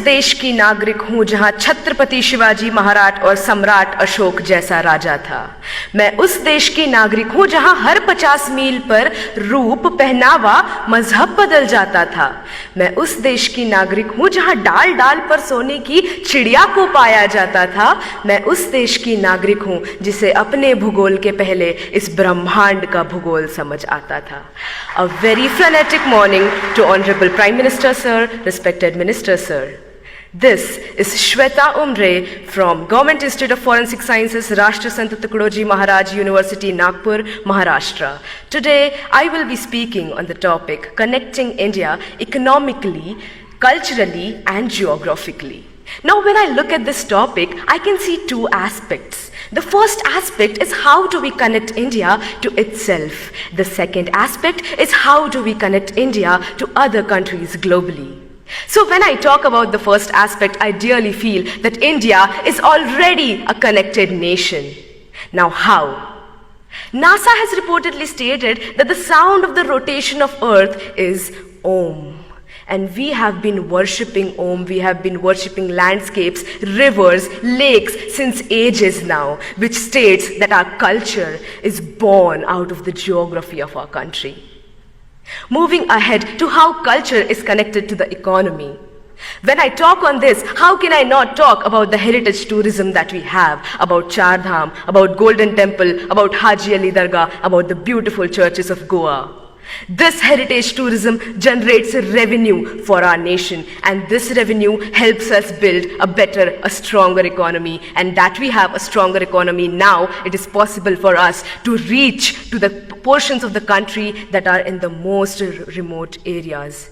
देश की नागरिक हूं जहां छत्रपति शिवाजी महाराज और सम्राट अशोक जैसा राजा था। मैं उस देश की नागरिक हूं जहां हर 50 मील पर रूप, पहनावा, मजहब बदल जाता था। मैं उस देश की नागरिक हूं जहां डाल डाल पर सोने की चिड़िया को पाया जाता था। मैं उस देश की नागरिक हूं जिसे अपने भूगोल के पहले इस ब्रह्मांड का भूगोल समझ आता था। A very frenetic morning to Honorable Prime Minister Sir, respected Minister Sir. This is Shweta Umre from Government Institute of Forensic Sciences, Rashtra Sant Tukadoji Maharaj University, Nagpur, Maharashtra. Today, I will be speaking on the topic connecting India economically, culturally, and geographically. Now, when I look at this topic, I can see two aspects. The first aspect is how do we connect India to itself. The second aspect is how do we connect India to other countries globally. So when I talk about the first aspect, I dearly feel that India is already a connected nation. Now how? NASA has reportedly stated that the sound of the rotation of Earth is Om. And we have been worshipping Om, we have been worshipping landscapes, rivers, lakes since ages now, which states that our culture is born out of the geography of our country. Moving ahead to how culture is connected to the economy. When I talk on this, how can I not talk about the heritage tourism that we have, about Char Dham, about Golden Temple, about Haji Ali Dargah, about the beautiful churches of Goa. This heritage tourism generates revenue for our nation, and this revenue helps us build a better, a stronger economy. And that we have a stronger economy now, it is possible for us to reach to the portions of the country that are in the most remote areas.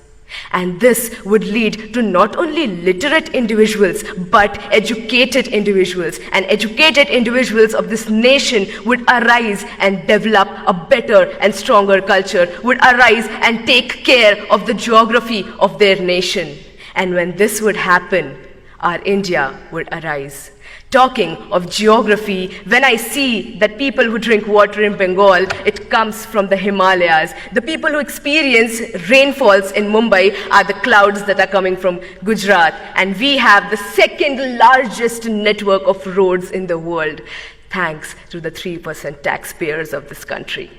And this would lead to not only literate individuals, but educated individuals. And educated individuals of this nation would arise and develop a better and stronger culture, would arise and take care of the geography of their nation. And when this would happen, our India would arise. Talking of geography, when I see that people who drink water in Bengal, it comes from the Himalayas. The people who experience rainfalls in Mumbai are the clouds that are coming from Gujarat. And we have the second largest network of roads in the world, thanks to the 3% taxpayers of this country.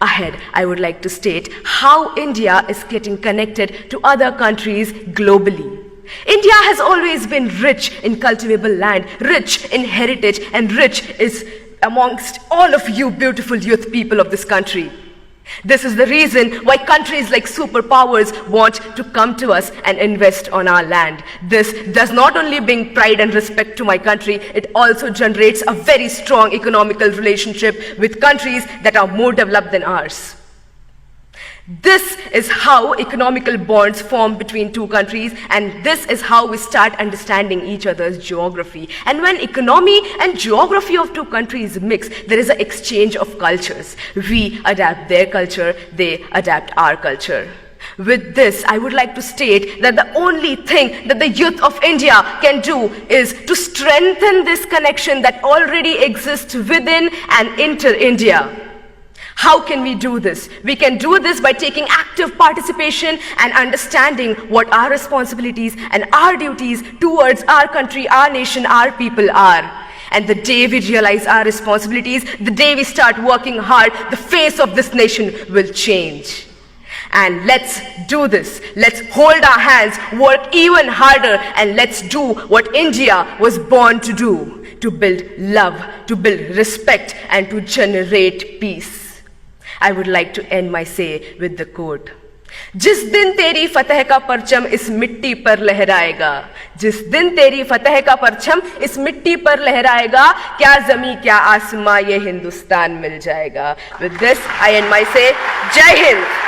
Ahead, I would like to state how India is getting connected to other countries globally. India has always been rich in cultivable land, rich in heritage, and rich is amongst all of you beautiful youth people of this country. This is the reason why countries like superpowers want to come to us and invest on our land. This does not only bring pride and respect to my country, it also generates a very strong economical relationship with countries that are more developed than ours. This is how economical bonds form between two countries, and this is how we start understanding each other's geography. And when economy and geography of two countries mix, there is an exchange of cultures. We adapt their culture, they adapt our culture. With this, I would like to state that the only thing that the youth of India can do is to strengthen this connection that already exists within and inter-India. How can we do this? We can do this by taking active participation and understanding what our responsibilities and our duties towards our country, our nation, our people are. And the day we realize our responsibilities, the day we start working hard, the face of this nation will change. And let's do this. Let's hold our hands, work even harder, and let's do what India was born to do, to build love, to build respect, and to generate peace. I would like to end my say with the quote. जिस दिन तेरी फतह का परचम इस मिट्टी पर लहराएगा, जिस दिन तेरी फतह का परचम इस मिट्टी पर लहराएगा, क्या जमी क्या आसमां ये हिंदुस्तान मिल जाएगा. With this, I end my say. जय हिंद.